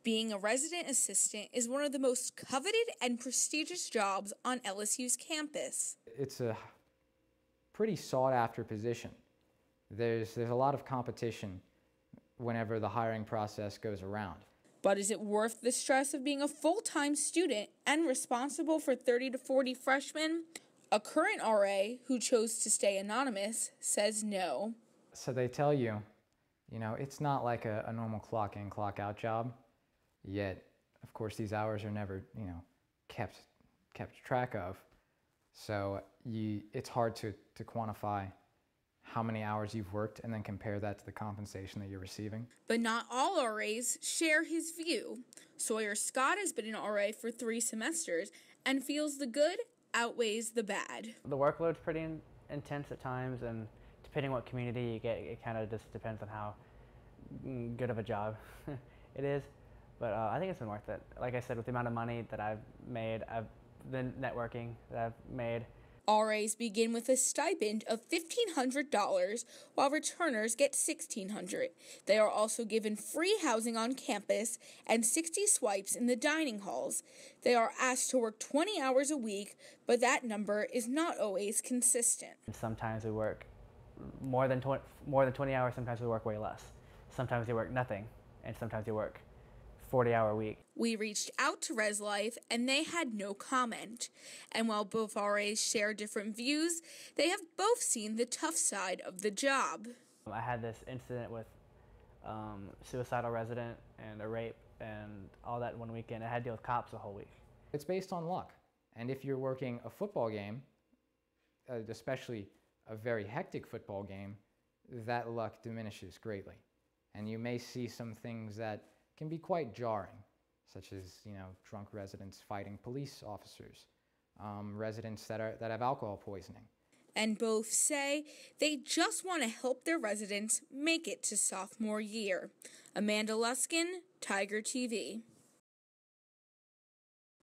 Being a resident assistant is one of the most coveted and prestigious jobs on LSU's campus. It's a pretty sought-after position. There's a lot of competition whenever the hiring process goes around. But is it worth the stress of being a full-time student and responsible for 30 to 40 freshmen? A current RA who chose to stay anonymous says no. So they tell you, it's not like a normal clock in, clock out job, yet, of course, these hours are never, kept track of. So it's hard to quantify how many hours you've worked and then compare that to the compensation that you're receiving. But not all RAs share his view. Sawyer Scott has been an RA for 3 semesters and feels the good outweighs the bad. The workload's pretty intense at times, and depending what community you get, it kind of just depends on how good of a job it is. But I think it's been worth it. Like I said, with the amount of money that I've made, the networking that I've made. RAs begin with a stipend of $1,500, while returners get $1,600. They are also given free housing on campus and 60 swipes in the dining halls. They are asked to work 20 hours a week, but that number is not always consistent. Sometimes we work more than 20 hours, sometimes we work way less. Sometimes we work nothing, and sometimes we work 40-hour week. We reached out to Res Life, and they had no comment. And while both RAs share different views, they have both seen the tough side of the job. I had this incident with suicidal resident and a rape and all that one weekend. I had to deal with cops the whole week. It's based on luck. And if you're working a football game, especially a very hectic football game, that luck diminishes greatly. And you may see some things that can be quite jarring, such as drunk residents fighting police officers, residents that have alcohol poisoning. And both say they just want to help their residents make it to sophomore year. Amanda Luskin, Tiger TV.